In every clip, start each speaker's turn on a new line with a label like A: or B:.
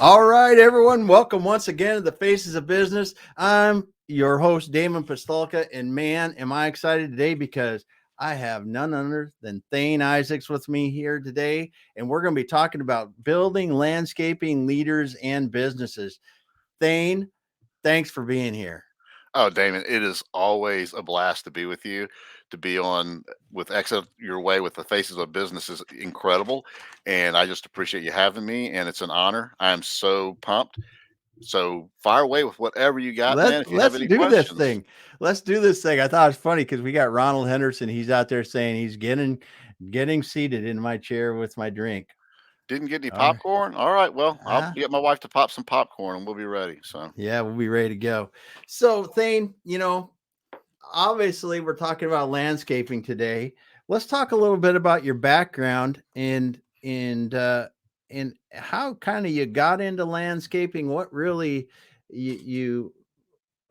A: All right, everyone. Welcome once again to the Faces of Business. I'm your host, Damon Pistolka, and man, am I excited today because I have none other than Thane Isaacs with me here today, and we're going to be talking about building landscaping leaders and businesses. Thane, thanks for being here.
B: Oh, Damon, it is always a blast to be with you. To be on with Exit Your Way with the Faces of Business is incredible. And I just appreciate you having me. And it's an honor. I am so pumped. So fire away with whatever you got, man. If you have
A: Let's
B: any
A: do this
B: questions,
A: thing. Let's do this thing. I thought it was funny because we got Ronald Henderson. He's out there saying he's getting seated in my chair with my drink.
B: didn't get any
A: All right.
B: popcorn. All right. Well, I'll
A: Ah,
B: get my wife to pop some popcorn and we'll be ready. So,
A: yeah, we'll be ready to go. So, Thane, obviously we're talking about landscaping today. Let's talk a little bit about your background and how kind of you got into landscaping. What really you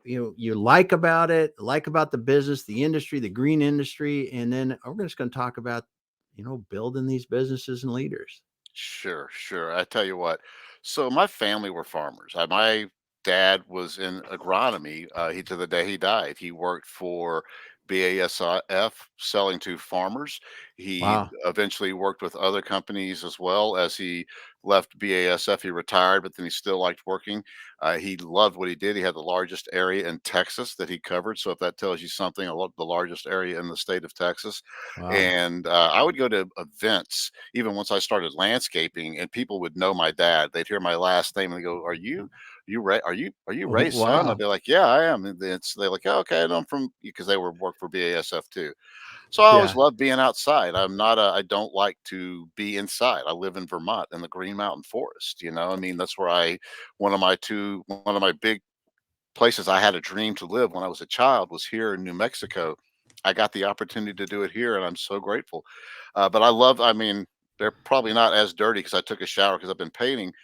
A: you like about it, like about the business, the industry, the green industry, and then we're just going to talk about building these businesses and leaders.
B: sure, sure. I tell you what. So my family were farmers. My dad was in agronomy. He to the day he died. He worked for BASF selling to farmers. He
A: Wow.
B: eventually worked with other companies as well. As he left BASF, he retired, but then he still liked working. He loved what he did. He had the largest area in Texas that he covered. So if that tells you something, I love the largest area in the state of Texas.
A: Wow.
B: And I would go to events even once I started landscaping, and people would know my dad. They'd hear my last name and they go, are you Ray's son?" I'd
A: Wow.
B: be like, "Yeah, I am." And they're like, "Oh, okay, I know I'm from," because they were work for BASF too. So I always
A: Yeah.
B: loved being outside. I don't like to be inside. I live in Vermont in the Green Mountain Forest. I mean, that's where one of my big places I had a dream to live when I was a child was here in New Mexico. I got the opportunity to do it here, and I'm so grateful. But I mean, they're probably not as dirty because I took a shower because I've been painting.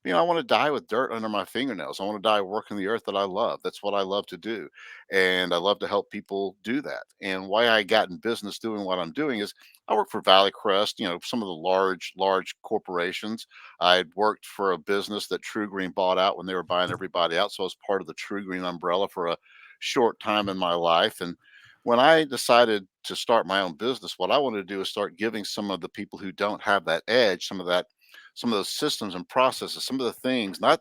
B: I want to die with dirt under my fingernails. I want to die working the earth that I love. That's what I love to do. And I love to help people do that. And why I got in business doing what I'm doing is I work for Valley Crest, some of the large corporations. I'd worked for a business that True Green bought out when they were buying everybody out. So I was part of the True Green umbrella for a short time in my life. And when I decided to start my own business, what I wanted to do is start giving some of the people who don't have that edge, some of those systems and processes, some of the things, not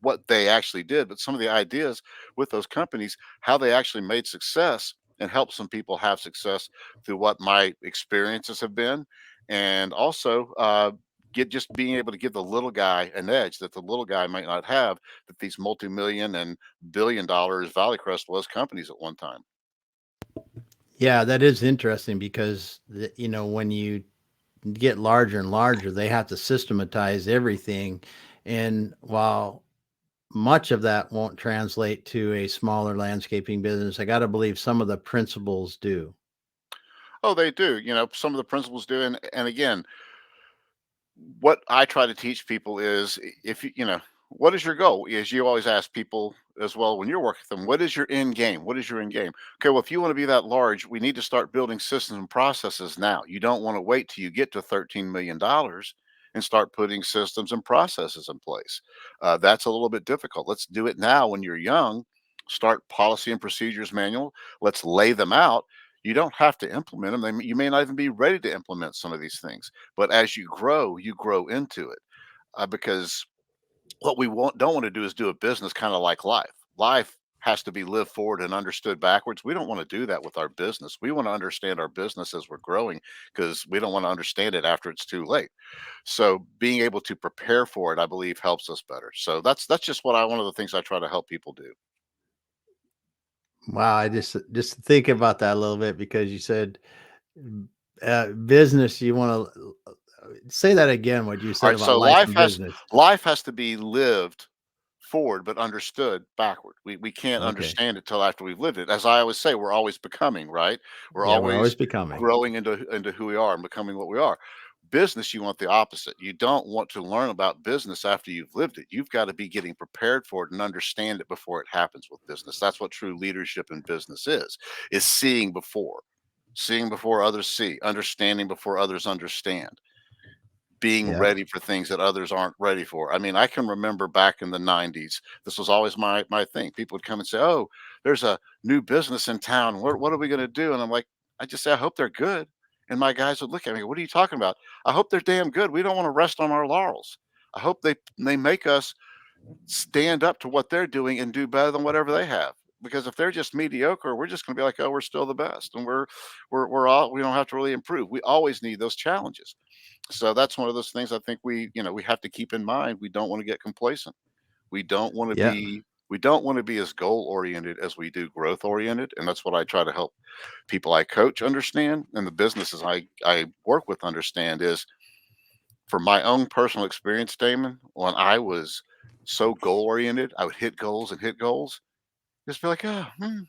B: what they actually did, but some of the ideas with those companies, how they actually made success and help some people have success through what my experiences have been. And also get just being able to give the little guy an edge that the little guy might not have, that these multi-million and billion dollars Valley Crest was companies at one time.
A: Yeah, that is interesting because when you get larger and larger, they have to systematize everything. And while much of that won't translate to a smaller landscaping business, I got to believe some of the principles do.
B: Oh, they do. Some of the principles do. And again, what I try to teach people is, if what is your goal? Is you always ask people as well when you're working with them, what is your end game? What is your end game? Okay, well, if you want to be that large, we need to start building systems and processes now. You don't want to wait till you get to $13 million and start putting systems and processes in place. That's a little bit difficult. Let's do it now when you're young. Start policy and procedures manual. Let's lay them out. You don't have to implement them. You may not even be ready to implement some of these things, but as you grow into it, because what don't want to do is do a business kind of like life. Life has to be lived forward and understood backwards. We don't want to do that with our business. We want to understand our business as we're growing, because we don't want to understand it after it's too late. So being able to prepare for it, I believe, helps us better. So that's just one of the things I try to help people do.
A: Wow, I just think about that a little bit because you said business. You want to say that again? What you
B: All
A: said
B: right.
A: about
B: So
A: life and business?
B: life has to be lived forward but understood backward. We can't
A: Okay.
B: understand it till after we've lived it. As I always say, we're always becoming, right? We're
A: Yeah, we're always
B: always
A: becoming.
B: growing into who we are and becoming what we are. Business, you want the opposite. You don't want to learn about business after you've lived it. You've got to be getting prepared for it and understand it before it happens with business. That's what true leadership in business is seeing before others see, understanding before others understand. being
A: Yep.
B: ready for things that others aren't ready for. I mean, I can remember back in the 90s, this was always my thing. People would come and say, "Oh, there's a new business in town. What are we going to do?" And I'm like, I just say, "I hope they're good." And my guys would look at me, "What are you talking about?" "I hope they're damn good. We don't want to rest on our laurels. I hope they make us stand up to what they're doing and do better than whatever they have. Because if they're just mediocre, we're just going to be like, oh, we're still the best, and we're all we don't have to really improve. We always need those challenges. So that's one of those things I think we have to keep in mind. We don't want to get complacent. We don't want to
A: Yeah.
B: be we don't want to be as goal oriented as we do growth oriented, and that's what I try to help people I coach understand, and the businesses I work with understand is from my own personal experience, Damon, when I was so goal oriented, I would hit goals and hit goals. Just be like, oh,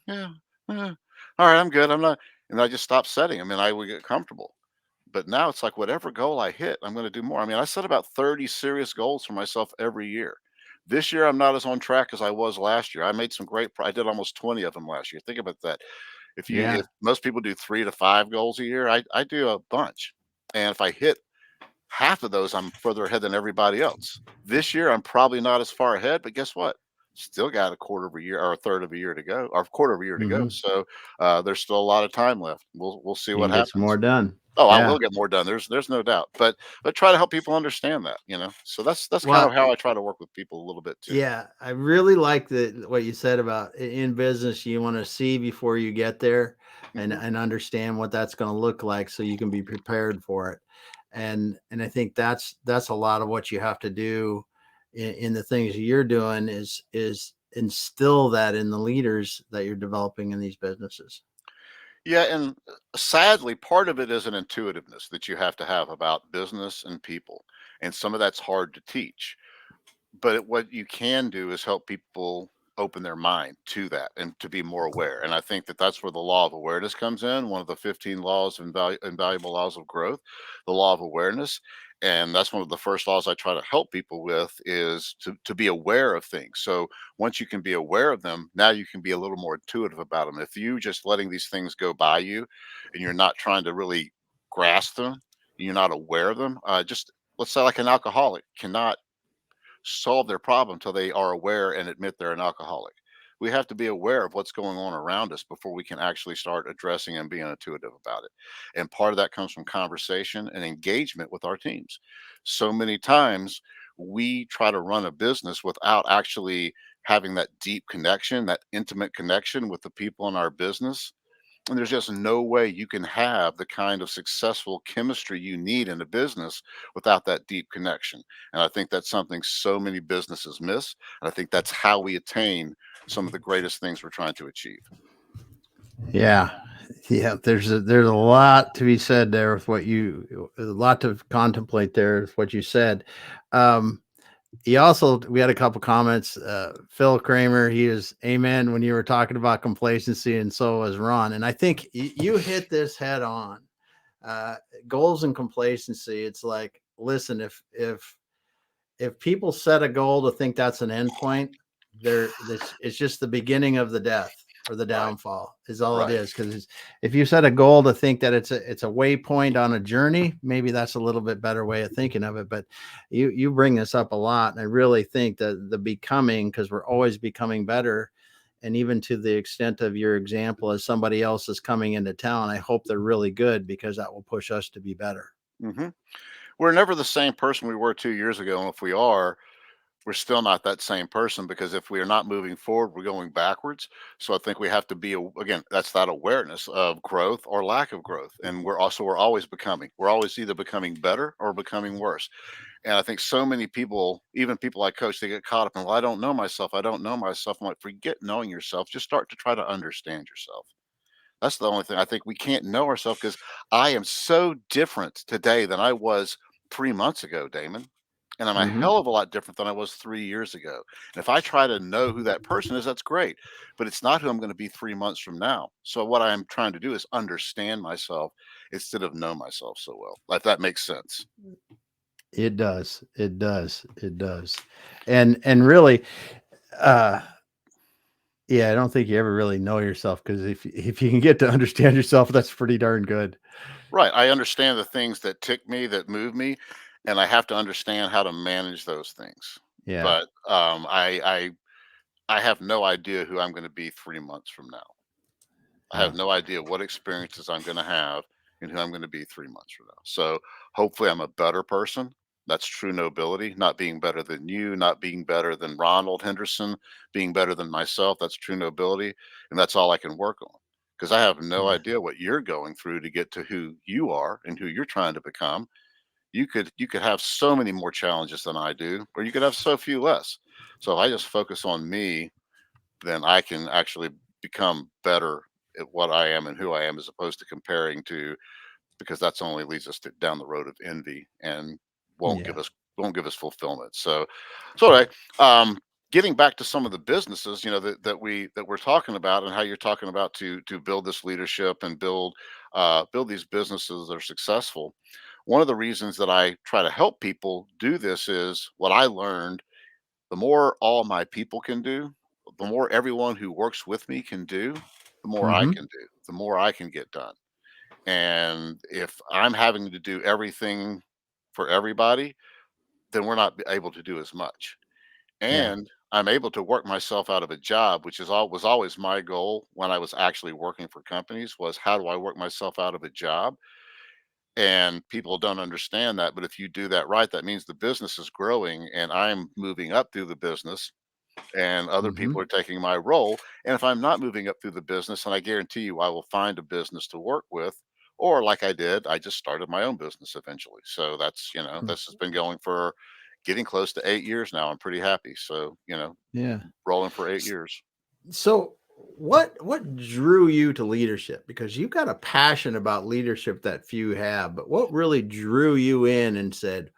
B: yeah, all right, I'm good. I'm not, and I just stopped setting them, and I would get comfortable. But now it's like whatever goal I hit, I'm going to do more. I mean, I set about 30 serious goals for myself every year. This year, I'm not as on track as I was last year. I made some I did almost 20 of them last year. Think about that. If
A: Yeah.
B: most people do 3 to 5 goals a year, I do a bunch. And if I hit half of those, I'm further ahead than everybody else. This year, I'm probably not as far ahead, but guess what? Still got a quarter of a year or a third of a year to go, or a quarter of a year to go.
A: Hmm.
B: So there's still a lot of time left. We'll see
A: You
B: what
A: can get some more
B: happens.
A: done.
B: Oh, I
A: Yeah.
B: will get more done. There's no doubt. But try to help people understand that, you know. So that's kind of
A: Well,
B: how I try to work with people a little bit too.
A: yeah, I really like what you said about in business, you want to see before you get there and
B: Hmm.
A: understand what that's going to look like so you can be prepared for it. And I think that's a lot of what you have to do in the things you're doing is instill that in the leaders that you're developing in these businesses.
B: Yeah, and sadly, part of it is an intuitiveness that you have to have about business and people, and some of that's hard to teach. But what you can do is help people open their mind to that and to be more aware. And I think that that's where the law of awareness comes in. One of the 15 laws of invaluable laws of growth, the law of awareness. And that's one of the first laws I try to help people with is to be aware of things. So once you can be aware of them, now you can be a little more intuitive about them. If you just letting these things go by you and you're not trying to really grasp them, you're not aware of them, just let's say like an alcoholic cannot solve their problem until they are aware and admit they're an alcoholic. We have to be aware of what's going on around us before we can actually start addressing and being intuitive about it. And part of that comes from conversation and engagement with our teams. So many times we try to run a business without actually having that deep connection, that intimate connection with the people in our business, and there's just no way you can have the kind of successful chemistry you need in a business without that deep connection. And I think that's something so many businesses miss. And I think that's how we attain some of the greatest things we're trying to achieve.
A: Yeah. Yeah, there's a lot to be said there with a lot to contemplate there with what you said. Um, he also we had a couple comments. Phil Kramer, he is amen when you were talking about complacency, and so was Ron. And I think you hit this head on. Uh, Goals and complacency. It's like, listen, if people set a goal to think that's an end point, it's just the beginning of the death or the
B: Right.
A: downfall is all it
B: Right.
A: is. Because if you set a goal to think that it's a waypoint on a journey, maybe that's a little bit better way of thinking of it. But you bring this up a lot, and I really think that the becoming, because we're always becoming better. And even to the extent of your example, as somebody else is coming into town, I hope they're really good because that will push us to be better.
B: Hmm. We're never the same person we were 2 years ago. And if we are, we're still not that same person because if we are not moving forward, we're going backwards. So I think we have to be again, that's that awareness of growth or lack of growth. And we're always becoming. We're always either becoming better or becoming worse. And I think so many people, even people I coach, they get caught up in, well, I don't know myself. I don't know myself. I'm like, forget knowing yourself. Just start to try to understand yourself. That's the only thing I think we can't know ourselves because I am so different today than I was 3 months ago, Damon. And I'm a
A: Hmm.
B: hell of a lot different than I was 3 years ago. And if I try to know who that person is, that's great. But it's not who I'm going to be 3 months from now. So what I'm trying to do is understand myself instead of know myself so well. If that makes sense.
A: It does. It does. It does. And really, uh, yeah, I don't think you ever really know yourself because if you can get to understand yourself, that's pretty darn good.
B: Right. I understand the things that tick me, that move me. and I have to understand how to manage those things.
A: Yeah.
B: But I have no idea who I'm going to be 3 months from now. I
A: Yeah.
B: have no idea what experiences I'm going to have and who I'm going to be 3 months from now. So hopefully I'm a better person. That's true nobility, not being better than you, not being better than Ronald Henderson, being better than myself. That's true nobility. And that's all I can work on, because I have no
A: Yeah.
B: idea what you're going through to get to who you are and who you're trying to become. You could have so many more challenges than I do, or you could have so few less. So if I just focus on me, then I can actually become better at what I am and who I am, as opposed to comparing to, because that's only leads us to, down the road of envy, and won't give
A: Yeah.
B: us won't give us fulfillment. So anyway, um, getting back to some of the businesses, that we're talking about, and how you're talking about to build this leadership and build these businesses that are successful. One of the reasons that I try to help people do this is what I learned: the more all my people can do, the more everyone who works with me can do, the more I
A: Mm-hmm.
B: can do, the more I can get done. And if I'm having to do everything for everybody, then we're not able to do as much.
A: Yeah.
B: And I'm able to work myself out of a job, which was always my goal when I was actually working for companies, was how do I work myself out of a job? And people don't understand that. But if you do that right, that means the business is growing and I'm moving up through the business, and other
A: Mm-hmm.
B: people are taking my role. And if I'm not moving up through the business, and I guarantee you I will find a business to work with, or like I did, I just started my own business eventually. So this has been going for getting close to 8 years now. I'm pretty happy. So,
A: Yeah.
B: rolling for 8 years.
A: So what drew you to leadership? Because you've got a passion about leadership that few have, but what really drew you in and said,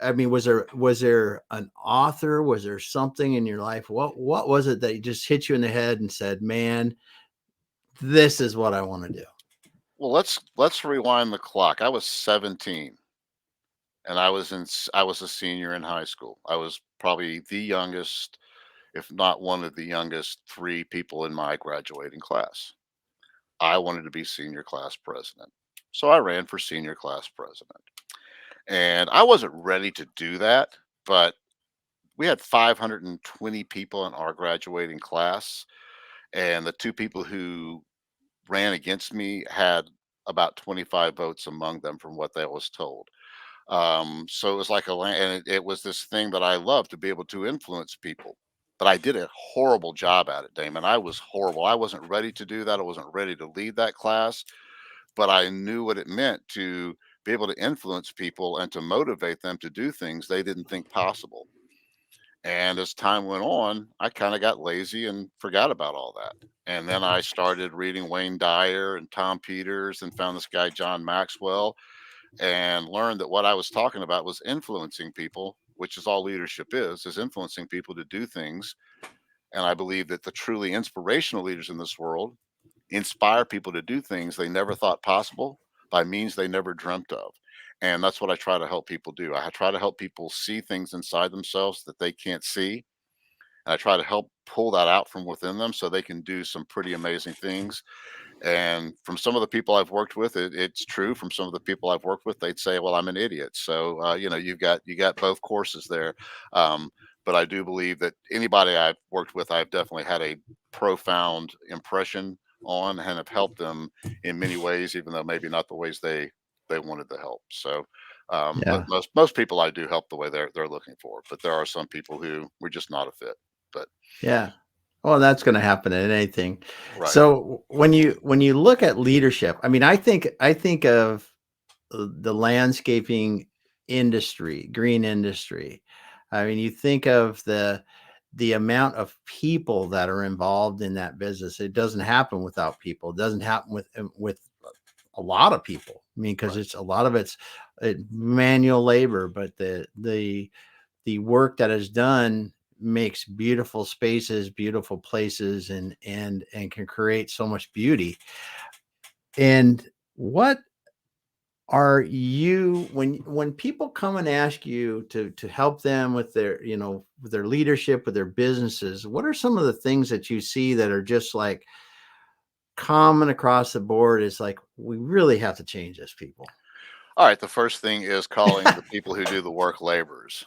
A: I mean, was there an author? Was there something in your life? What was it that just hit you in the head and said, "Man, this is what I want to do"?
B: Well, let's rewind the clock. I was 17 and I was a senior in high school. I was probably the youngest, if not one of the youngest, three people in my graduating class. I wanted to be senior class president. So I ran for senior class president. And I wasn't ready to do that, but we had 520 people in our graduating class. And the two people who ran against me had about 25 votes among them, from what I was told. So it was like and it was this thing that I loved, to be able to influence people. But I did a horrible job at it, Damon. I was horrible. I wasn't ready to do that. I wasn't ready to lead that class, but I knew what it meant to be able to influence people and to motivate them to do things they didn't think possible. And as time went on, I kind of got lazy and forgot about all that. And then I started reading Wayne Dyer and Tom Peters, and found this guy, John Maxwell, and learned that what I was talking about was influencing people, which is all leadership is influencing people to do things. And I believe that the truly inspirational leaders in this world inspire people to do things they never thought possible by means they never dreamt of. And that's what I try to help people do. I try to help people see things inside themselves that they can't see. And I try to help pull that out from within them so they can do some pretty amazing things. And from some of the people I've worked with, it's true. From some of the people I've worked with, they'd say, "Well, I'm an idiot." So you got both courses there. Um, but I do believe that anybody I've worked with, I've definitely had a profound impression on, and have helped them in many ways, even though maybe not the ways they wanted to help. So, but
A: Yeah.
B: most people I do help the way they're looking for. But there are some people who we're just not a fit. But
A: Yeah. Well, that's going to happen in anything.
B: right,
A: So when you look at leadership, I mean, I think of the landscaping industry, green industry. I mean, you think of the amount of people that are involved in that business. It doesn't happen without people. It doesn't happen with a lot of people. I mean, because
B: right,
A: it's a lot of it's manual labor, but the work that is done makes beautiful spaces, beautiful places, and can create so much beauty. And what are you, when people come and ask you to help them with their, with their leadership, with their businesses, what are some of the things that you see that are just like common across the board? Is like, we really have to change this, people.
B: All right, the first thing is calling the people who do the work laborers.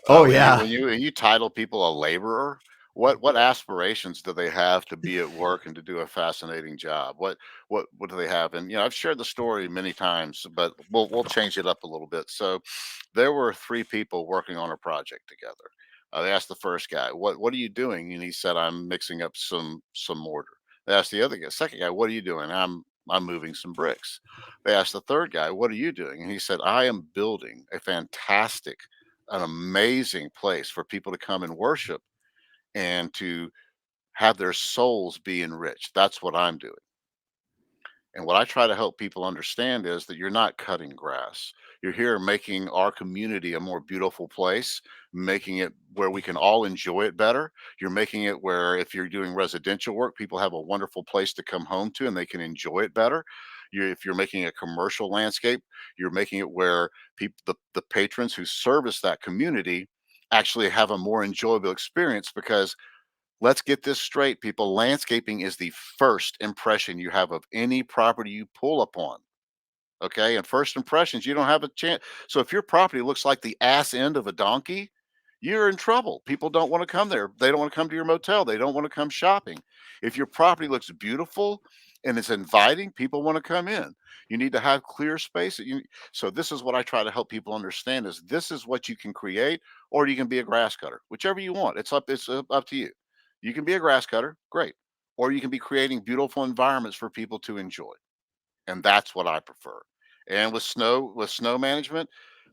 A: Oh
B: When you
A: yeah.
B: when you title people a laborer, what aspirations do they have to be at work and to do a fascinating job? What do they have? And I've shared the story many times, but we'll change it up a little bit. So there were three people working on a project together. They asked the first guy, "What are you doing?" And he said, "I'm mixing up some mortar." They asked the other guy, second guy, "What are you doing?" I'm moving some bricks." They asked the third guy, "What are you doing?" And he said, "I am building a fantastic, an amazing place for people to come and worship and to have their souls be enriched. That's what I'm doing." And what I try to help people understand is that you're not cutting grass. You're here making our community a more beautiful place, making it where we can all enjoy it better. You're making it where if you're doing residential work, people have a wonderful place to come home to and they can enjoy it better. If you're making a commercial landscape, you're making it where people, the patrons who service that community actually have a more enjoyable experience because let's get this straight, people. Landscaping is the first impression you have of any property you pull upon. Okay. And first impressions, you don't have a chance. So if your property looks like the ass end of a donkey, you're in trouble. People don't want to come there. They don't want to come to your motel. They don't want to come shopping. If your property looks beautiful and it's inviting, people want to come in. You need to have clear space. So this is what I try to help people understand is this is what you can create, or you can be a grass cutter, whichever you want. It's up to you. You can be a grass cutter, great. Or you can be creating beautiful environments for people to enjoy, and that's what I prefer. And with snow management,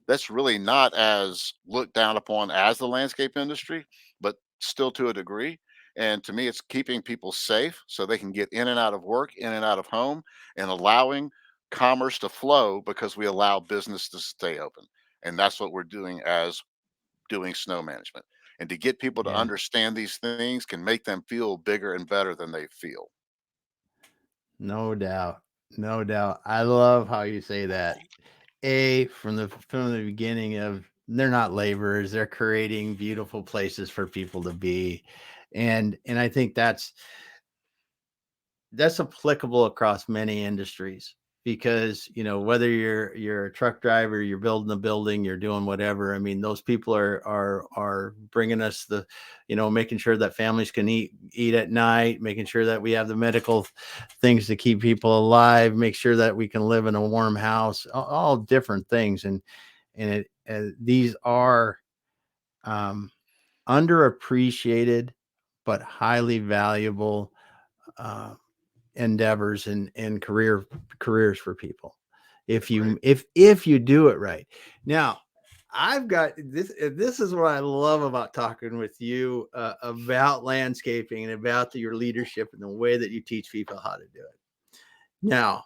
B: that's really not as looked down upon as the landscape industry, but still to a degree. And to me, it's keeping people safe so they can get in and out of work, in and out of home, and allowing commerce to flow because we allow business to stay open. And that's what we're doing as doing snow management. And to get people to
A: Yeah.
B: understand these things can make them feel bigger and better than they feel.
A: No doubt. No doubt. I love how you say that. From the beginning of they're not laborers, they're creating beautiful places for people to be. And I think that's applicable across many industries because whether you're a truck driver, you're building a building, you're doing whatever. I mean, those people are bringing us making sure that families can eat at night, making sure that we have the medical things to keep people alive, make sure that we can live in a warm house, all different things. These are um, underappreciated but highly valuable uh, endeavors and careers for people if
B: Agreed.
A: you do it right. Now, I've got this is what I love about talking with you about landscaping and about your leadership and the way that you teach people how to do it. Now,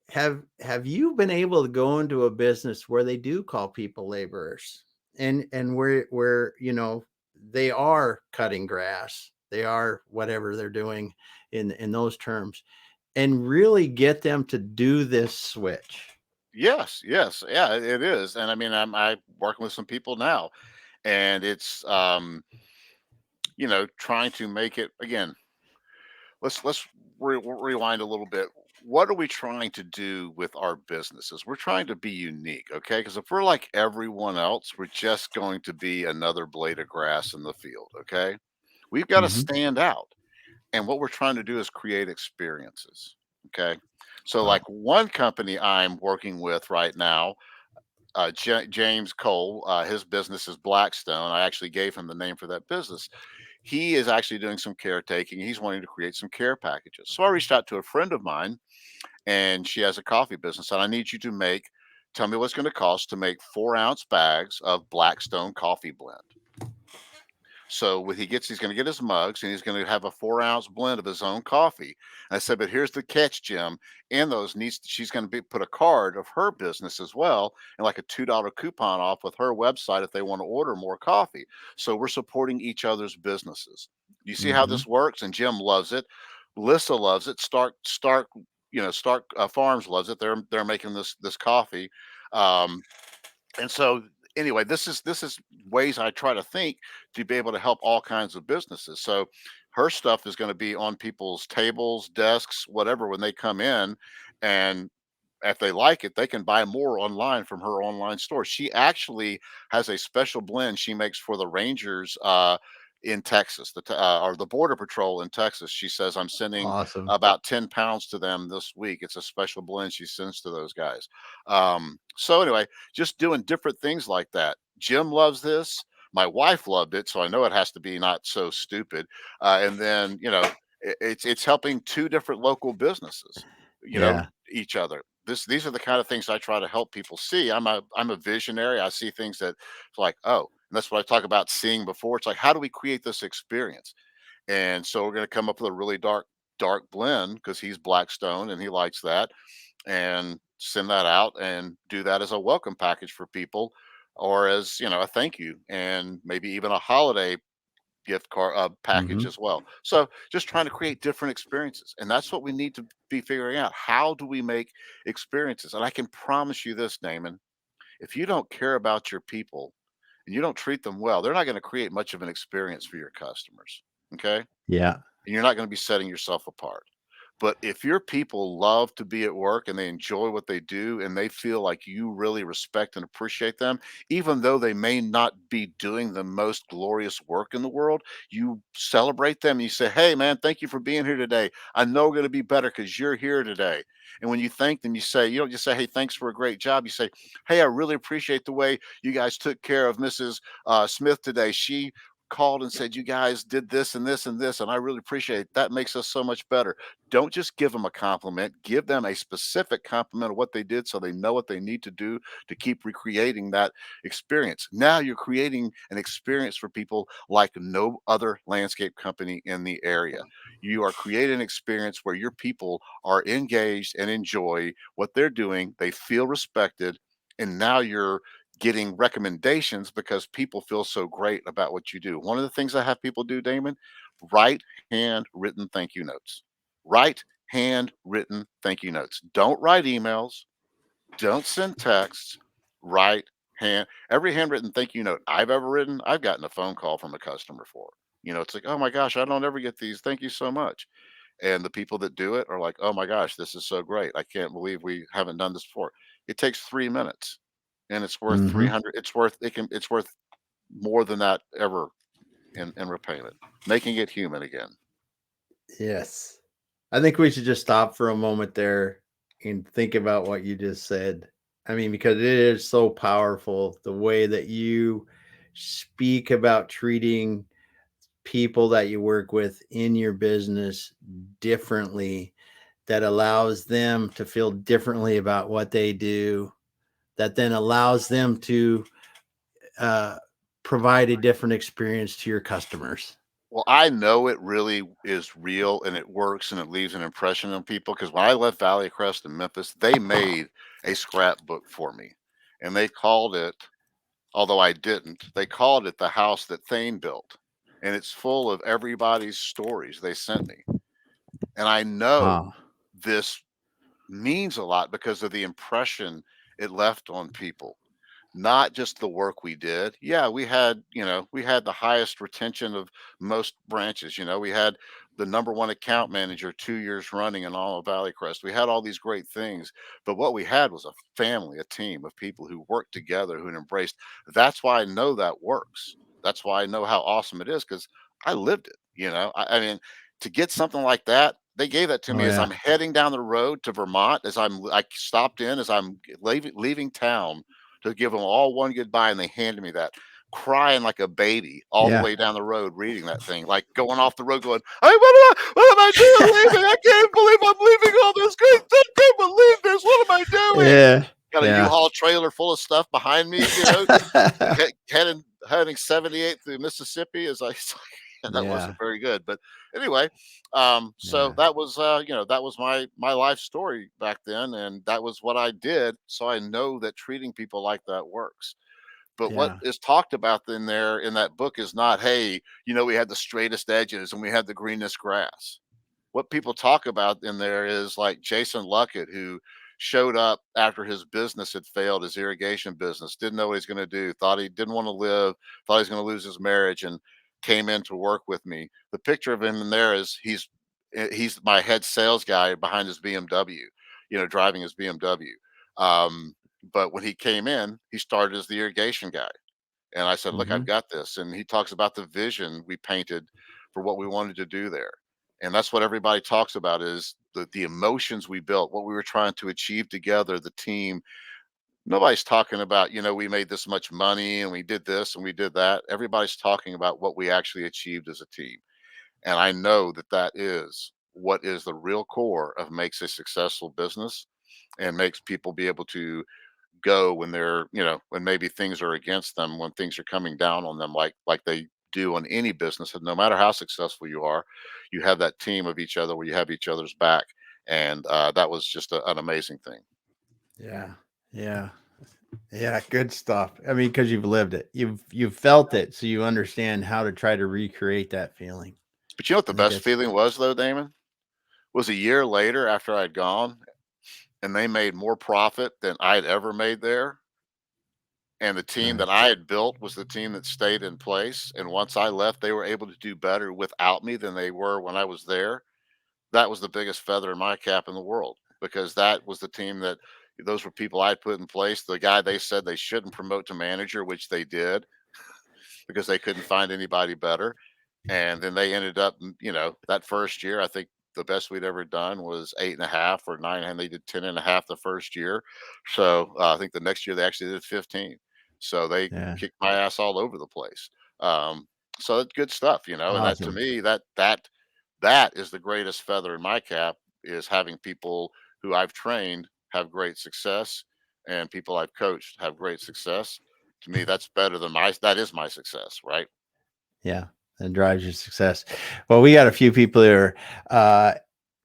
A: have you been able to go into a business where they do call people laborers and where they are cutting grass, they are whatever they're doing in those terms, and really get them to do this switch?
B: Yes, yes, yeah, it is. And I mean, I'm working with some people now, and it's trying to make it again. Let's rewind a little bit. What are we trying to do with our businesses? We're trying to be unique, okay? Because if we're like everyone else, we're just going to be another blade of grass in the field, okay? We've got to
A: Hmm.
B: stand out. And what we're trying to do is create experiences, okay? So, like
A: Wow.
B: one company I'm working with right now, James Cole, his business is Blackstone. I actually gave him the name for that business. He is actually doing some caretaking. He's wanting to create some care packages. So I reached out to a friend of mine, and she has a coffee business. And I need you to tell me what's going to cost to make 4-ounce bags of Blackstone coffee blend. So what he's going to get his mugs and he's going to have a 4-ounce blend of his own coffee. And I said, but here's the catch, Jim. In those needs, she's going to put a card of her business as well, and like a $2 coupon off with her website if they want to order more coffee. So we're supporting each other's businesses. You see how
A: Hmm.
B: this works? And Jim loves it. Lissa loves it. Stark Farms loves it. They're making this coffee. Um, and so anyway, this is ways I try to think to be able to help all kinds of businesses. So her stuff is going to be on people's tables, desks, whatever when they come in, and if they like it, they can buy more online from her online store. She actually has a special blend she makes for the Rangers in Texas, or the Border Patrol in Texas. She says, I'm sending
A: Awesome.
B: about 10 pounds to them this week. It's a special blend she sends to those guys. So anyway, just doing different things like that. Jim loves this. My wife loved it, so I know it has to be not so stupid. And then, it's helping two different local businesses,
A: Yeah.
B: each other. These are the kind of things I try to help people see. I'm a visionary. I see things that it's like, oh, and that's what I talk about seeing before. It's like, how do we create this experience? And so we're going to come up with a really dark blend because he's Blackstone and he likes that, and send that out and do that as a welcome package for people, or as a thank you, and maybe even a holiday gift card package
A: Hmm.
B: as well. So just trying to create different experiences, and that's what we need to be figuring out. How do we make experiences? And I can promise you this, Damon, if you don't care about your people and you don't treat them well, they're not going to create much of an experience for your customers. Okay, and
A: Yeah.
B: you're not going to be setting yourself apart. But if your people love to be at work and they enjoy what they do and they feel like you really respect and appreciate them, even though they may not be doing the most glorious work in the world, you celebrate them. You say, hey, man, thank you for being here today. I know we're going to be better because you're here today. And when you thank them, you don't just say, hey, thanks for a great job. You say, hey, I really appreciate the way you guys took care of Mrs. Smith today. She called and said, you guys did this and this and this, and I really appreciate it. That makes us so much better. Don't just give them a compliment, give them a specific compliment of what they did so they know what they need to do to keep recreating that experience. Now you're creating an experience for people like no other landscape company in the area. You are creating an experience where your people are engaged and enjoy what they're doing, they feel respected, and now you're getting recommendations because people feel so great about what you do. One of the things I have people do, Damon, write handwritten thank you notes. Write handwritten thank you notes. Don't write emails. Don't send texts. Write every handwritten thank you note I've ever written. I've gotten a phone call from a customer for. It's like, oh my gosh, I don't ever get these. Thank you so much. And the people that do it are like, oh my gosh, this is so great. I can't believe we haven't done this before. It takes 3 minutes, and it's worth
A: Hmm.
B: 300. It's worth more than that ever in repayment, making it human again.
A: Yes. I think we should just stop for a moment there and think about what you just said. I mean, because it is so powerful the way that you speak about treating people that you work with in your business differently, that allows them to feel differently about what they do, that then allows them to uh, provide a different experience to your customers.
B: Well, I know it really is real and it works and it leaves an impression on people because when I left Valley Crest in Memphis, they made a scrapbook for me. And they called it, although I didn't, they called it the house that Thane built. And it's full of everybody's stories they sent me. And I know
A: Wow.
B: this means a lot because of the impression it left on people, not just the work we did. Yeah, we had the highest retention of most branches. We had the number one account manager 2 years running in all of Valley Crest. We had all these great things, but what we had was a family, a team of people who worked together, who embraced. That's why I know that works. That's why I know how awesome it is because I lived it. I mean, to get something like that. They gave that to
A: Oh
B: me as
A: yeah.
B: I'm heading down the road to Vermont. I stopped in as I'm leaving town to give them all one goodbye, and they handed me that, crying like a baby all the
A: Yeah.
B: way down the road, reading that thing, like going off the road, going, "Hey, what am I doing leaving? I can't believe I'm leaving all this great stuff. I can't believe this. What am I doing?"
A: Yeah.
B: Got a
A: Yeah.
B: U-Haul trailer full of stuff behind me, heading 78 through Mississippi. As I, that
A: Yeah.
B: wasn't very good, but anyway, so
A: Yeah.
B: that was my life story back then, and that was what I did. So I know that treating people like that works. But what
A: Yeah.
B: is talked about in there in that book is not, hey, we had the straightest edges and we had the greenest grass. What people talk about in there is like Jason Luckett, who showed up after his business had failed, his irrigation business, didn't know what he's going to do, thought he didn't want to live, thought he was going to lose his marriage, and came in to work with me. The picture of him in there is he's my head sales guy behind his BMW. driving his BMW. Um, but when he came in, he started as the irrigation guy. And I said, "Look, I've
A: Hmm.
B: got this." And he talks about the vision we painted for what we wanted to do there. And that's what everybody talks about is the emotions we built, what we were trying to achieve together, the team. Nobody's talking about, we made this much money and we did this and we did that. Everybody's talking about what we actually achieved as a team. And I know that that is what is the real core of makes a successful business and makes people be able to go when they're, when maybe things are against them, when things are coming down on them, like they do on any business. And no matter how successful you are, you have that team of each other where you have each other's back. And that was just an amazing thing.
A: Yeah. Yeah. Yeah. Good stuff. I mean, because you've lived it, you've felt it, so you understand how to try to recreate that feeling.
B: But you know what the
A: I think
B: best
A: that's
B: feeling was, though, Damon? Was a year later after I'd gone and they made more profit than I'd ever made there. And the team that I had built was the team that stayed in place. And once I left, they were able to do better without me than they were when I was there. That was the biggest feather in my cap in the world because that was the team that those were people I put in place. The guy they said they shouldn't promote to manager, which they did because they couldn't find anybody better. And then they ended up, that first year, I think the best we'd ever done was 8.5 or 9, and they did 10.5 the first year. So I think the next year they actually did 15. So they
A: yeah.
B: kicked my ass all over the place. Um, so that's good stuff, and that to
A: Awesome.
B: me, that is the greatest feather in my cap is having people who I've trained have great success and people I've coached have great success. To me, that's better than that is my success, right?
A: Yeah. That drives your success. Well, we got a few people here. Uh,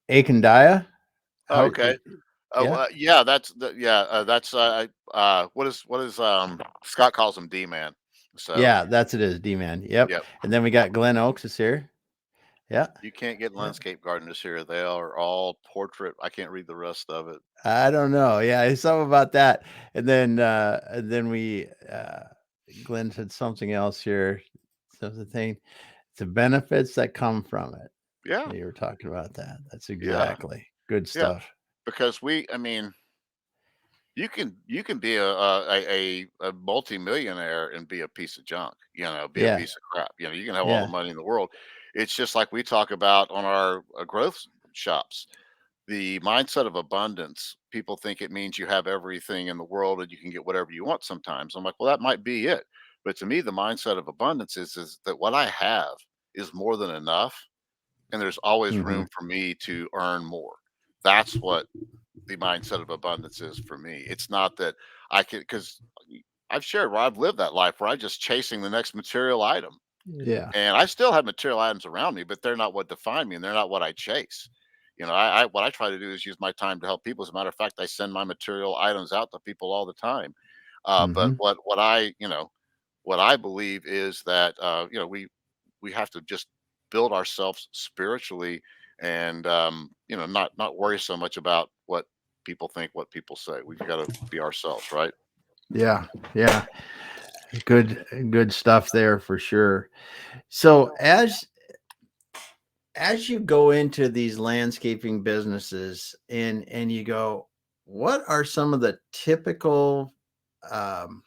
A: Akandaya.
B: Oh,
A: How?
B: okay.
A: Yeah.
B: Yeah, that's what is Scott calls him D man. So
A: Yeah. That's it is D man. Yep.
B: yep,
A: And then we got Glenn Oaks is here. Yeah.
B: you can't get
A: Yeah.
B: landscape gardeners here. They are all portrait. I can't read the rest of it.
A: I don't know. Yeah, it's something about that. And then we Glenn said something else here. Something the benefits that come from it.
B: Yeah,
A: You were talking about that. That's
B: yeah,
A: exactly good
B: yeah.
A: stuff.
B: Because I mean, you can be a multimillionaire and be a piece of junk. Be a
A: Yeah.
B: piece of crap. You can have all the
A: Yeah.
B: money in the world. It's just like we talk about on our growth shops. The mindset of abundance, people think it means you have everything in the world and you can get whatever you want sometimes. I'm like, well, that might be it. But to me, the mindset of abundance is that what I have is more than enough. And there's always
A: Hmm.
B: room for me to earn more. That's what the mindset of abundance is for me. It's not that I can, because I've shared where I've lived that life where I'm just chasing the next material item.
A: Yeah.
B: And I still have material items around me, but they're not what define me and they're not what I chase. I what I try to do is use my time to help people. As a matter of fact, I send my material items out to people all the time. But
A: Hmm.
B: what I believe is that we have to just build ourselves spiritually and not worry so much about what people think, what people say. We've got to be ourselves, right?
A: Yeah. Yeah. Good stuff there for sure. So as you go into these landscaping businesses and you go, what are some of the typical um,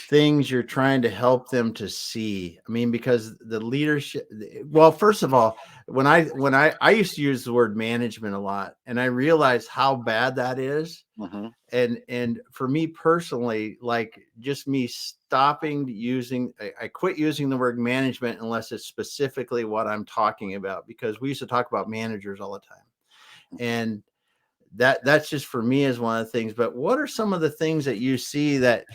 A: things you're trying to help them to see? I mean, because the leadership, well, first of all, when I used to use the word management a lot, and I realized how bad that is.
B: Hmm.
A: And for me personally, like just me stopping using, I quit using the word management unless it's specifically what I'm talking about, because we used to talk about managers all the time. And that's just for me as one of the things. But what are some of the things that you see that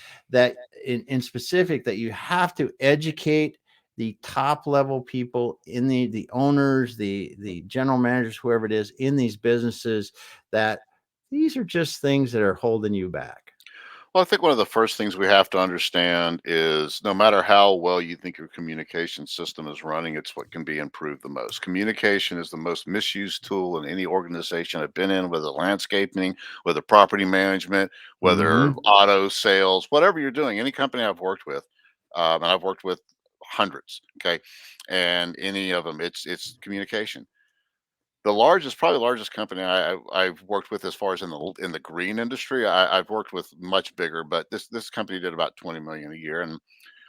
A: in specific that you have to educate the top level people in the owners, the general managers, whoever it is in these businesses, that these are just things that are holding you back?
B: Well, I think one of the first things we have to understand is no matter how well you think your communication system is running, it's what can be improved the most. Communication is the most misused tool in any organization I've been in, whether landscaping, whether property management, whether
A: Mhm.
B: auto sales, whatever you're doing, any company I've worked with, and I've worked with hundreds, okay, and any of them, it's communication. probably the largest company I've worked with as far as in the green industry. I've worked with much bigger, but this company did about 20 million a year. And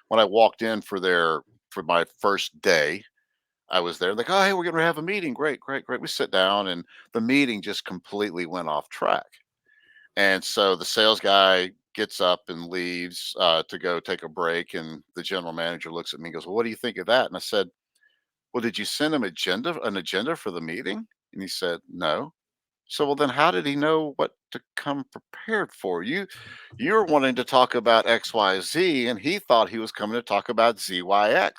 B: when I walked in for my first day, I was there like, oh, hey, we're going to have a meeting. Great, great, great. We sit down, and the meeting just completely went off track. And so the sales guy gets up and leaves to go take a break, and the general manager looks at me and goes, well, what do you think of that? And I said, well, did you send him an agenda for the meeting? And he said, no. So, well, then how did he know what to come prepared for? You're wanting to talk about XYZ, and he thought he was coming to talk about ZYX.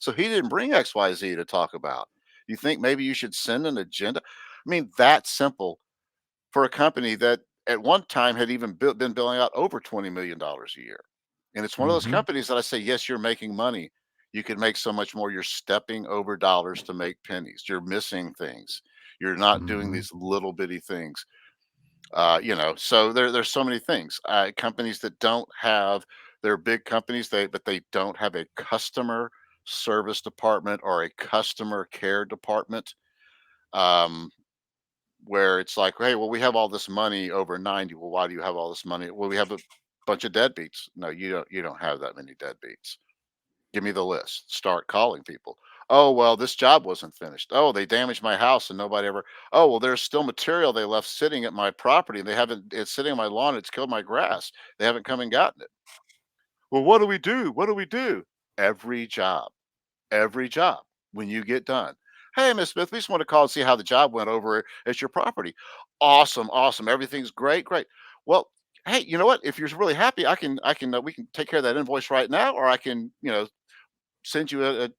B: So he didn't bring XYZ to talk about. You think maybe you should send an agenda? I mean, that simple for a company that at one time had even been billing out over $20 million a year. And it's one of those
A: Hmm.
B: companies that I say, yes, you're making money. You can make so much more. You're stepping over dollars to make pennies. You're missing things. You're not doing
A: Hmm.
B: these little bitty things. So there's so many things. Companies that don't have, they're big companies, but they don't have a customer service department or a customer care department. Um, where it's like, hey, well, we have all this money over 90. Well, why do you have all this money? Well, we have a bunch of deadbeats. No, you don't. You don't have that many deadbeats. Give me the list. Start calling people. Oh, well, this job wasn't finished. Oh, they damaged my house and nobody ever. Oh, well, there's still material they left sitting at my property. They haven't. It's sitting on my lawn. It's killed my grass. They haven't come and gotten it. Well, what do we do? What do we do? Every job. Every job when you get done. Hey, Miss Smith, we just want to call and see how the job went over at your property. Awesome, awesome. Everything's great, great. Well, hey, you know what? If you're really happy, we can take care of that invoice right now, or I can, send you an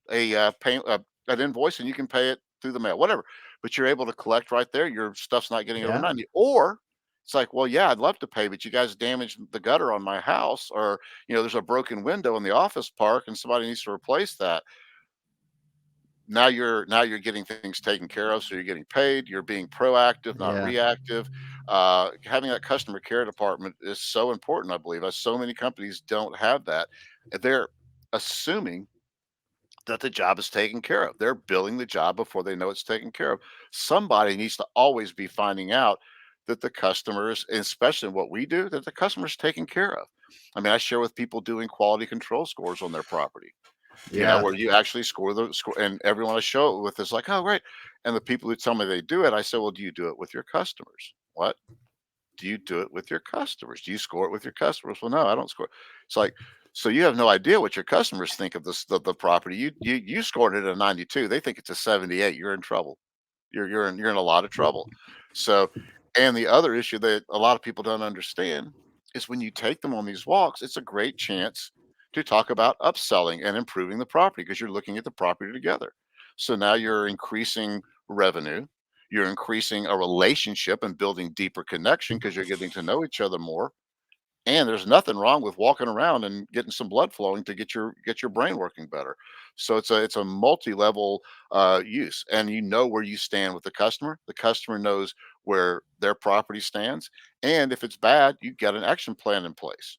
B: invoice and you can pay it through the mail, whatever. But you're able to collect right there. Your stuff's not getting over
A: Yeah.
B: 90. Or it's like, well, yeah, I'd love to pay, but you guys damaged the gutter on my house, or there's a broken window in the office park and somebody needs to replace that. Now you're getting things taken care of, so you're getting paid, you're being proactive, not
A: Yeah.
B: reactive. Having that customer care department is so important, I believe, as so many companies don't have that. They're assuming that the job is taken care of. They're billing the job before they know it's taken care of. Somebody needs to always be finding out that the customers, especially in what we do, that the customer's taken care of. I mean, I share with people doing quality control scores on their property,
A: Yeah.
B: where you actually score the score, and everyone I show it with is like, oh, great. And the people who tell me they do it, I say, well, do you do it with your customers? What? Do you do it with your customers? Do you score it with your customers? Well, no, I don't score. It's like, so you have no idea what your customers think of the property. You scored it a 92. They think it's a 78. You're in trouble. You're in a lot of trouble. So, and the other issue that a lot of people don't understand is when you take them on these walks, it's a great chance to talk about upselling and improving the property because you're looking at the property together. So now you're increasing revenue, you're increasing a relationship and building deeper connection because you're getting to know each other more. And there's nothing wrong with walking around and getting some blood flowing to get your brain working better. So it's a multi-level use, and you know where you stand with the customer. The customer knows where their property stands, and if it's bad, you got an action plan in place.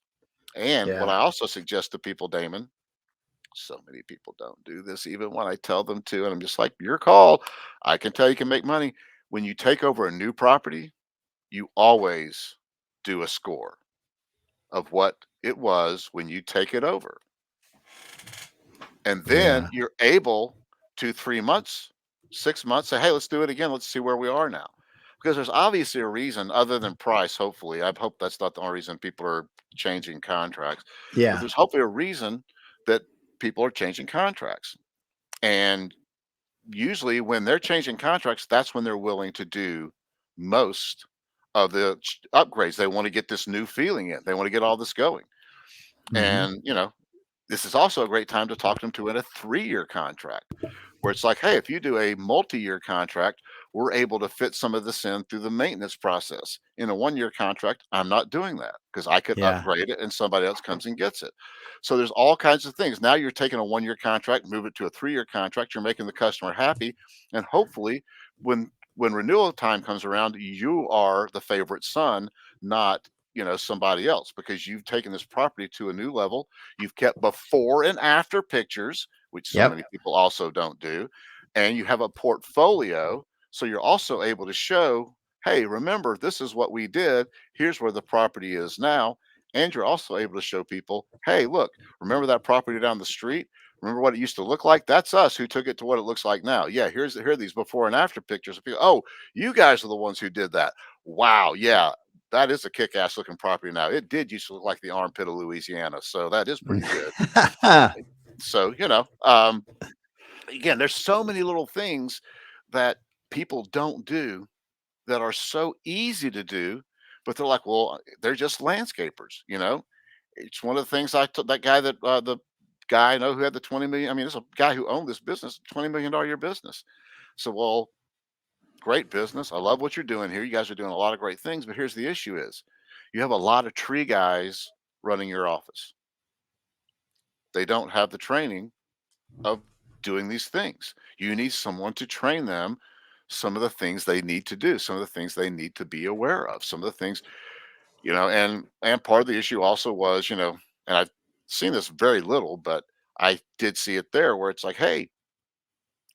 B: And what
A: Yeah.
B: I also suggest to people, Damon, so many people don't do this, even when I tell them to, and I'm just like, your call. I can tell you can make money when you take over a new property. You always do a score of what it was when you take it over. And then
A: Yeah.
B: you're able to 3 months, 6 months say, hey, let's do it again. Let's see where we are now. Because there's obviously a reason other than price, hopefully. I hope that's not the only reason people are changing contracts, but
A: Yeah.
B: there's hopefully a reason that people are changing contracts. And usually when they're changing contracts, that's when they're willing to do most of the upgrades. They want to get this new feeling in. They want to get all this going.
A: Hmm.
B: And, this is also a great time to talk them to in a 3-year contract where it's like, hey, if you do a multi-year contract, we're able to fit some of this in through the maintenance process. In a 1-year contract, I'm not doing that because I could
A: Yeah.
B: upgrade it and somebody else comes and gets it. So there's all kinds of things. Now you're taking a 1-year contract, move it to a 3-year contract. You're making the customer happy, and hopefully, when renewal time comes around, you are the favorite son, not somebody else, because you've taken this property to a new level. You've kept before and after pictures, which so
A: Yep.
B: many people also don't do, and you have a portfolio So you're also able to show, hey, remember, this is what we did. Here's where the property is now. And you're also able to show people, hey, look, remember that property down the street? Remember what it used to look like? That's us who took it to what it looks like now. Yeah, here are these before and after pictures of people. Oh, you guys are the ones who did that. Wow, yeah, that is a kick-ass looking property now. It did used to look like the armpit of Louisiana, so that is pretty good. So, again, there's so many little things that people don't do that are so easy to do, but they're like, well, they're just landscapers, It's one of the things I told that guy that the guy I know who had the 20 million. I mean, it's a guy who owned this business, $20 million year business. So, well, great business. I love what you're doing here. You guys are doing a lot of great things, but here's the issue is you have a lot of tree guys running your office. They don't have the training of doing these things. You need someone to train them some of the things they need to do, some of the things they need to be aware of, some of the things, and part of the issue also was, and I've seen this very little, but I did see it there where it's like, hey,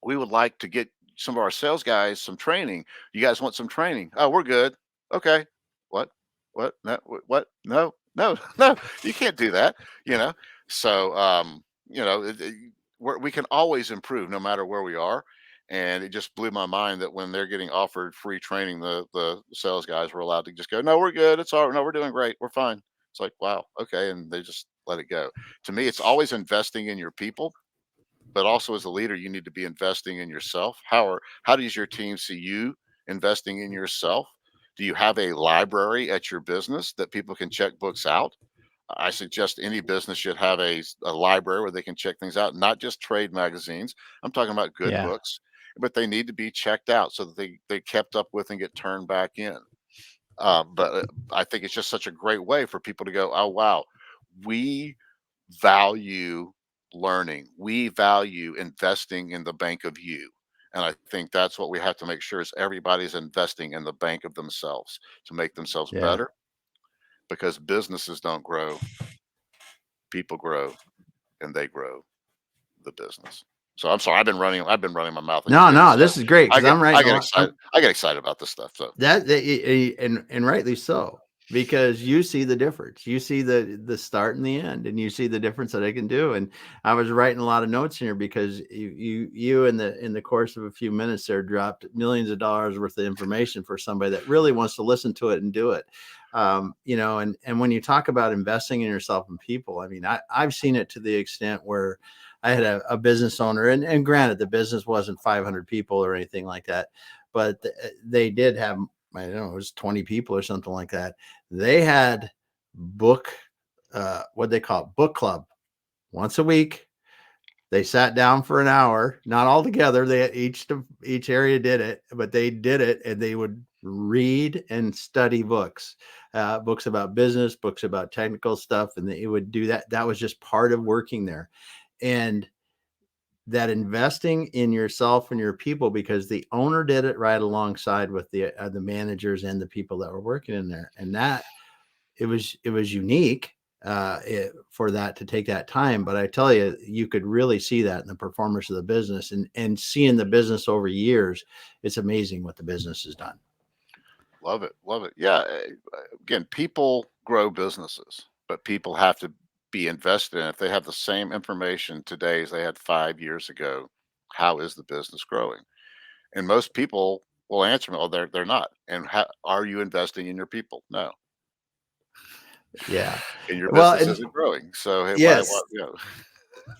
B: we would like to get some of our sales guys some training. You guys want some training? Oh, we're good. Okay. What? What? No, what? No, no, no. You can't do that. You know. So, we can always improve no matter where we are. And it just blew my mind that when they're getting offered free training, the sales guys were allowed to just go, "No, we're good. It's all right. No, we're doing great. We're fine." It's like, wow, okay, and they just let it go. To me, it's always investing in your people, but also as a leader, you need to be investing in yourself. How does your team see you investing in yourself? Do you have a library at your business that people can check books out? I suggest any business should have a library where they can check things out, not just trade magazines. I'm talking about good
A: Yeah.
B: books, but they need to be checked out so that they kept up with and get turned back in. But I think it's just such a great way for people to go, oh wow, we value learning. We value investing in the bank of you. And I think that's what we have to make sure is everybody's investing in the bank of themselves to make themselves
A: Yeah.
B: better, because businesses don't grow, people grow, and they grow the business. So I'm sorry, I've been running my mouth like a
A: No,
B: goose.
A: no, this is great because I'm
B: I
A: writing a
B: get
A: lot.
B: excited. I get excited about this stuff. So
A: And rightly so, because you see the difference. You see the start and the end, and you see the difference that I can do. And I was writing a lot of notes here because you in the course of a few minutes there dropped millions of dollars worth of information for somebody that really wants to listen to it and do it. And when you talk about investing in yourself and people, I mean, I've seen it to the extent where I had a business owner, and granted, the business wasn't 500 people or anything like that, but they did have, I don't know, it was 20 people or something like that. They had book, what they call it, book club once a week. They sat down for an hour, not all together. They each area did it, but they did it, and they would read and study books, books about business, books about technical stuff, and they would do that. That was just part of working there, and that investing in yourself and your people, because the owner did it right alongside with the managers and the people that were working in there, and that it was unique for that to take that time. But I tell you, you could really see that in the performance of the business, and seeing the business over years. It's amazing what the business has done.
B: love it, love it. Yeah. Again, people grow businesses, but people have to be invested in. If they have the same information today as they had 5 years ago, how is the business growing? And most people will answer me, "Oh, they're not." And how are you investing in your people? No,
A: Yeah.
B: and your
A: Well,
B: business
A: and
B: isn't growing. So hey, why
A: yes.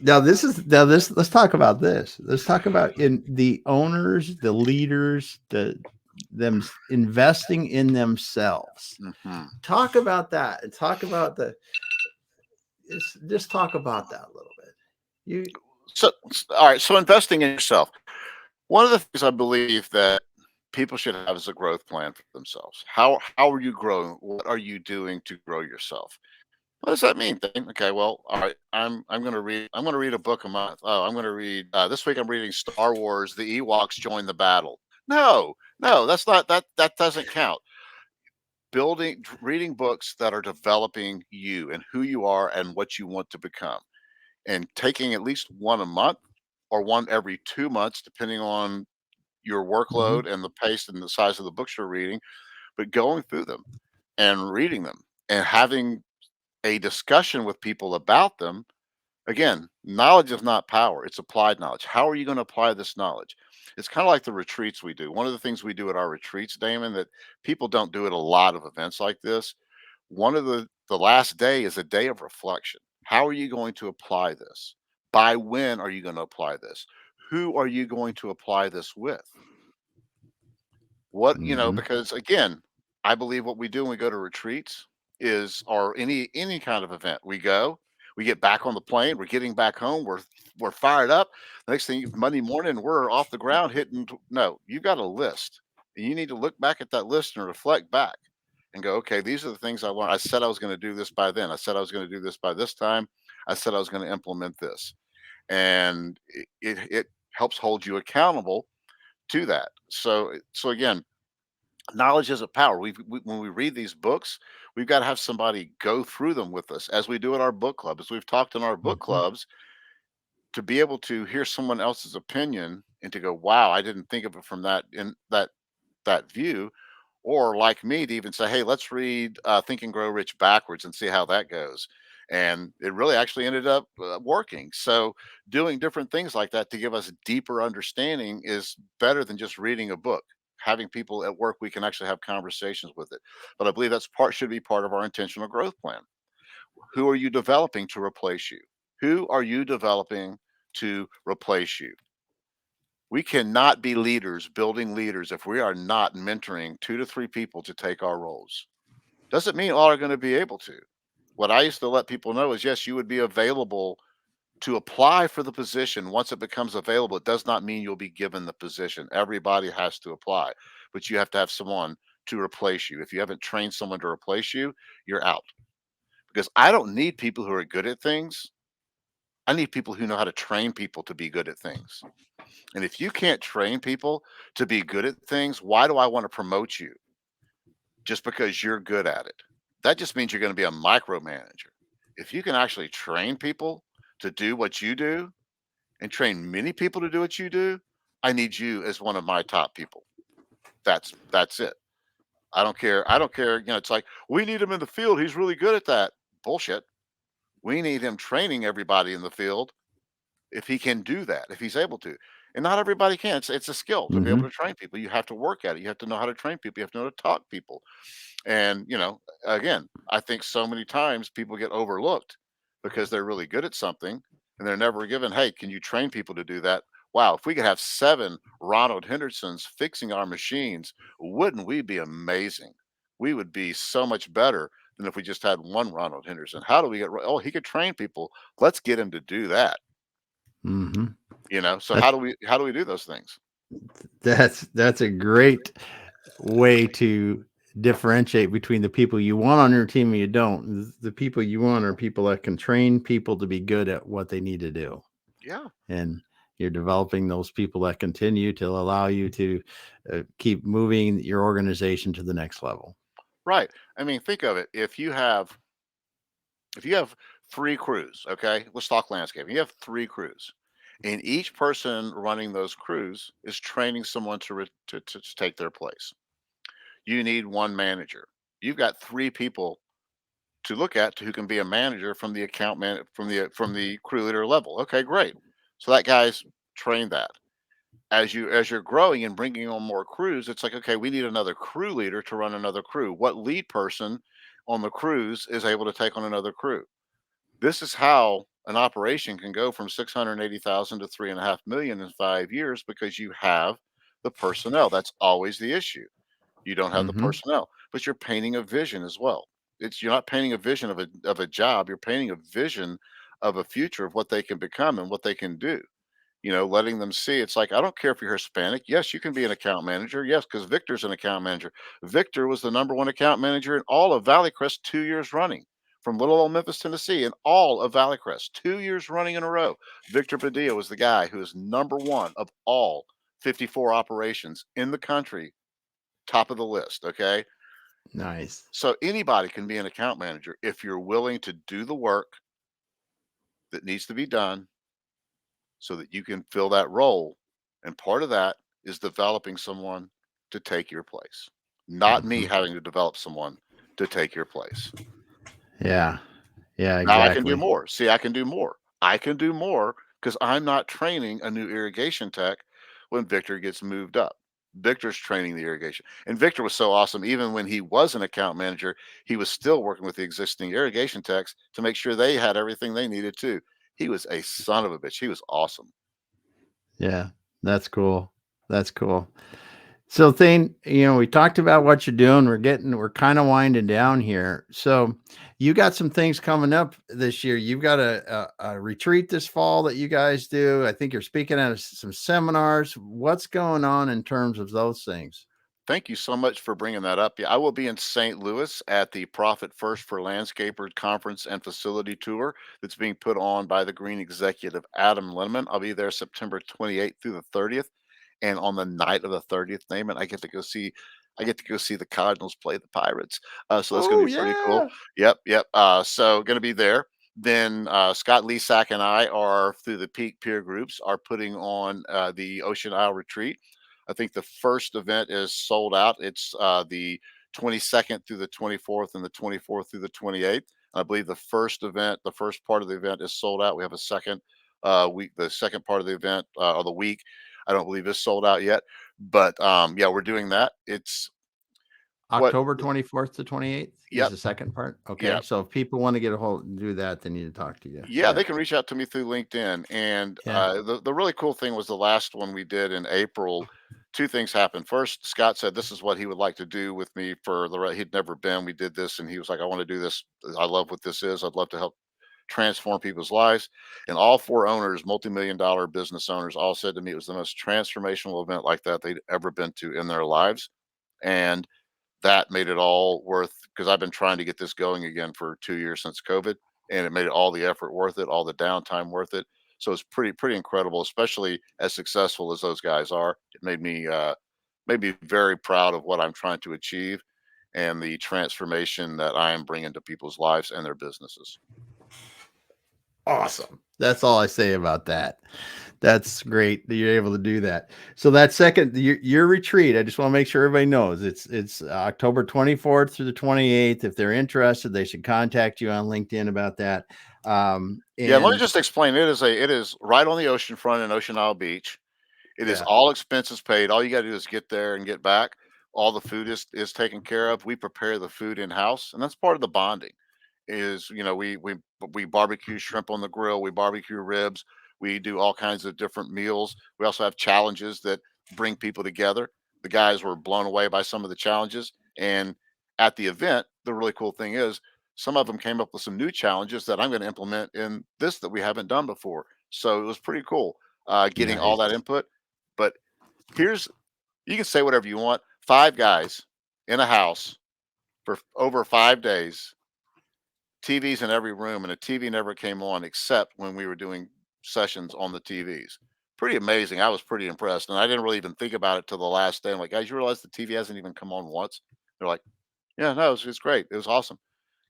A: Now this, let's talk about this. Let's talk about in the owners, the leaders, them investing in themselves.
B: hmm
A: Talk about that, and talk about just talk about that a little bit. You
B: All right. So investing in yourself. One of the things I believe that people should have is a growth plan for themselves. How are you growing? What are you doing to grow yourself? What does that mean, Dane? Okay, well, all right. I'm gonna read a book a month. Oh, I'm gonna read this week. I'm reading Star Wars. The Ewoks join the battle. No, no, that's not that doesn't count. Reading books that are developing you and who you are and what you want to become, and taking at least one a month or one every 2 months, depending on your
A: Hmm.
B: workload and the pace and the size of the books you're reading, but going through them and reading them and having a discussion with people about them. Again, knowledge is not power, it's applied knowledge. How are you going to apply this knowledge? It's kind of like the retreats we do. One of the things we do at our retreats, Damon, that people don't do at a lot of events like this. One of the last day is a day of reflection. How are you going to apply this? By when are you going to apply this? Who are you going to apply this with? What,
A: Hmm.
B: because again, I believe what we do when we go to retreats is, or any kind of event, we go, we get back on the plane, we're getting back home, we're fired up. The next thing, Monday morning, we're off the ground hitting. No, you got a list, and you need to look back at that list and reflect back and go, okay, these are the things I want. I said I was going to do this by then. I said I was going to do this by this time. I said I was going to implement this, and it helps hold you accountable to that. So again, knowledge isn't power. When we read these books, we've got to have somebody go through them with us, as we do at our book club, as we've talked in our book
A: Hmm.
B: clubs, to be able to hear someone else's opinion and to go, "Wow, I didn't think of it from that view." Or like me, to even say, "Hey, let's read Think and Grow Rich backwards and see how that goes." And it really actually ended up working. So doing different things like that to give us deeper understanding is better than just reading a book. Having people at work we can actually have conversations with it. But I believe that's part should be part of our intentional growth plan. Who are you developing to replace you? Who are you developing to replace you? We cannot be leaders, building leaders, if we are not mentoring 2 to 3 people to take our roles. Doesn't mean all are going to be able to. What I used to let people know is, yes, you would be available to apply for the position once it becomes available. It does not mean you'll be given the position. Everybody has to apply, but you have to have someone to replace you. If you haven't trained someone to replace you, you're out. Because I don't need people who are good at things. I need people who know how to train people to be good at things. And if you can't train people to be good at things, why do I want to promote you just because you're good at it? That just means you're going to be a micromanager. If you can actually train people to do what you do and train many people to do what you do, I need you as one of my top people. That's it. I don't care. I don't care. It's like, we need him in the field. He's really good at that. Bullshit. We need him training everybody in the field if he can do that, if he's able to. And not everybody can. It's a skill to be able
A: Hmm.
B: to train people. You have to work at it. You have to know how to train people. You have to know how to talk people. And, again, I think so many times people get overlooked because they're really good at something and they're never given, hey, can you train people to do that? Wow, if we could have 7 Ronald Hendersons fixing our machines, wouldn't we be amazing? We would be so much better than if we just had one Ronald Henderson. How do we get, oh, he could train people. Let's get him to do that.
A: Hmm.
B: So
A: That's
B: how do we do those things?
A: that's a great way to differentiate between the people you want on your team and you don't. The people you want are people that can train people to be good at what they need to do.
B: Yeah,
A: And you're developing those people that continue to allow you to keep moving your organization to the next level.
B: right. I mean, think of it. If you have 3 crews, okay, let's talk landscaping. You have 3 crews, and each person running those crews is training someone to take their place. You need one manager. You've got 3 people to look at who can be a manager from the account man from the crew leader level. Okay, great. So that guy's trained that. As you're growing and bringing on more crews, it's like, okay, we need another crew leader to run another crew. What lead person on the crews is able to take on another crew? This is how an operation can go from 680,000 to 3.5 million in 5 years, because you have the personnel. That's always the issue. You don't have the
A: Hmm.
B: personnel, but you're painting a vision as well. You're not painting a vision of a job. You're painting a vision of a future of what they can become and what they can do. Letting them see, it's like, I don't care if you're Hispanic. Yes, you can be an account manager. Yes, because Victor's an account manager. Victor was the number one account manager in all of Valley Crest 2 years running, from little old Memphis, Tennessee, in all of Valley Crest, 2 years running in a row. Victor Padilla was the guy who is number one of all 54 operations in the country, top of the list. Okay.
A: Nice.
B: So anybody can be an account manager if you're willing to do the work that needs to be done so that you can fill that role. And part of that is developing someone to take your place, not me
A: Mhm.
B: having to develop someone to take your place.
A: Yeah. Yeah,
B: Now I can do
A: exactly.
B: more. See, I can do more. I can do more because I'm not training a new irrigation tech when Victor gets moved up. Victor's training the irrigation. And Victor was so awesome. Even when he was an account manager, he was still working with the existing irrigation techs to make sure they had everything they needed too. He was a son of a bitch. He was awesome.
A: Yeah, that's cool. That's cool. So, Thane, we talked about what you're doing. We're kind of winding down here. So, you got some things coming up this year. You've got a retreat this fall that you guys do. I think you're speaking at some seminars. What's going on in terms of those things?
B: Thank you so much for bringing that up. Yeah, I will be in St. Louis at the Profit First for Landscapers Conference and Facility Tour that's being put on by the Green executive Adam Linneman. I'll be there September 28th through the 30th. And on the night of the 30th, Naaman, I get to go see the Cardinals play the Pirates. So that's going
A: Oh
B: to be pretty cool.
A: yeah.
B: Yep, yep. So going to be there. Then Scott Lesack and I are through the Peak Peer Groups are putting on the Ocean Isle Retreat. I think the first event is sold out. It's the 22nd through the 24th and the 24th through the 28th. I believe the first event, the first part of the event is sold out. We have a second week, the second part of the event or the week. I don't believe is sold out yet, but yeah, we're doing that. It's what,
A: October 24th to 28th is
B: yep,
A: the second part. Okay.
B: yep.
A: So if people want to get a hold do that, they need to talk to you.
B: Yeah,
A: Yeah.
B: they can reach out to me through LinkedIn. And
A: Yeah.
B: the really cool thing was the last one we did in April. Two things happened. First, Scott said this is what he would like to do with me for he'd never been. We did this, and he was like, "I want to do this. I love what this is. I'd love to help transform people's lives." And all four owners, multi-million dollar business owners, all said to me it was the most transformational event like that they'd ever been to in their lives. And that made it all worth because I've been trying to get this going again for 2 years since COVID, and it made all the effort worth it, all the downtime worth it. So it's pretty incredible, especially as successful as those guys are. It made me very proud of what I'm trying to achieve and the transformation that I am bringing to people's lives and their businesses.
A: Awesome. That's all I say about that. That's great that you're able to do that. So that second your retreat, I just want to make sure everybody knows it's October 24th through the 28th. If they're interested, they should contact you on LinkedIn about that.
B: Yeah, let me
A: And
B: just explain. It is right on the ocean front in Ocean Isle Beach. It is
A: yeah,
B: all expenses paid. All you gotta do is get there and get back. All the food is taken care of. We prepare the food in-house, and that's part of the bonding. Is, we barbecue shrimp on the grill, we barbecue ribs, we do all kinds of different meals. We also have challenges that bring people together. The guys were blown away by some of the challenges, and at the event, the really cool thing is some of them came up with some new challenges that I'm gonna implement in this that we haven't done before. So it was pretty cool, getting all
A: nice.
B: that input. But here's you can say whatever you want. 5 guys in a house for over 5 days, TVs in every room, and a TV never came on except when we were doing sessions on the TVs. Pretty amazing. I was pretty impressed, and I didn't really even think about it till the last day. I'm like, "Guys, you realize the TV hasn't even come on once?" They're like, "Yeah, no, it's great. It was awesome."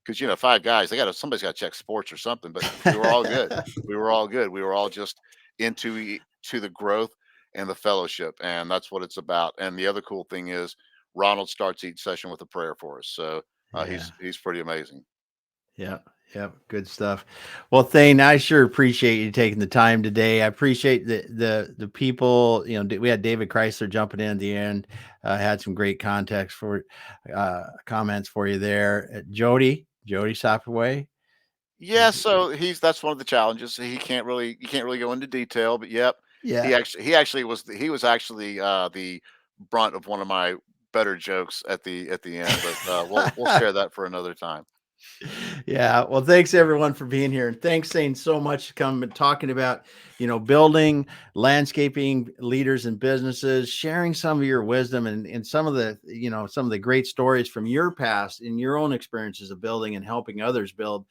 B: Because 5 guys, somebody's gotta check sports or something, but we were all good. We were all good. We were all just to the growth and the fellowship, and that's what it's about. And the other cool thing is Ronald starts each session with a prayer for us. So
A: Yeah.
B: he's pretty amazing.
A: Yeah. Yeah. Good stuff. Well, Thane, I sure appreciate you taking the time today. I appreciate the people, we had David Chrysler jumping in at the end, had some great context for comments for you there. Jody Sopperway.
B: Yeah, so he's that's one of the challenges. He can't really go into detail, but yep,
A: Yeah.
B: he was actually the brunt of one of my better jokes at the end, but we'll share that for another time.
A: Yeah. Well, thanks everyone for being here. And thanks, Zane, so much for coming and talking about, building, landscaping leaders and businesses, sharing some of your wisdom and some of the, some of the great stories from your past and your own experiences of building and helping others build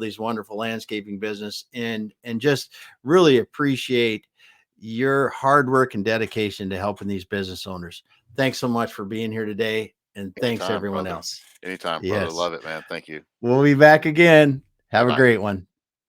A: these wonderful landscaping business and just really appreciate your hard work and dedication to helping these business owners. Thanks so much for being here today. And thanks
B: Anytime,
A: everyone
B: brother.
A: else.
B: Anytime, brother.
A: Yes.
B: Love it, man. Thank you.
A: We'll be back again.
B: Bye
A: Have a
B: bye.
A: great one.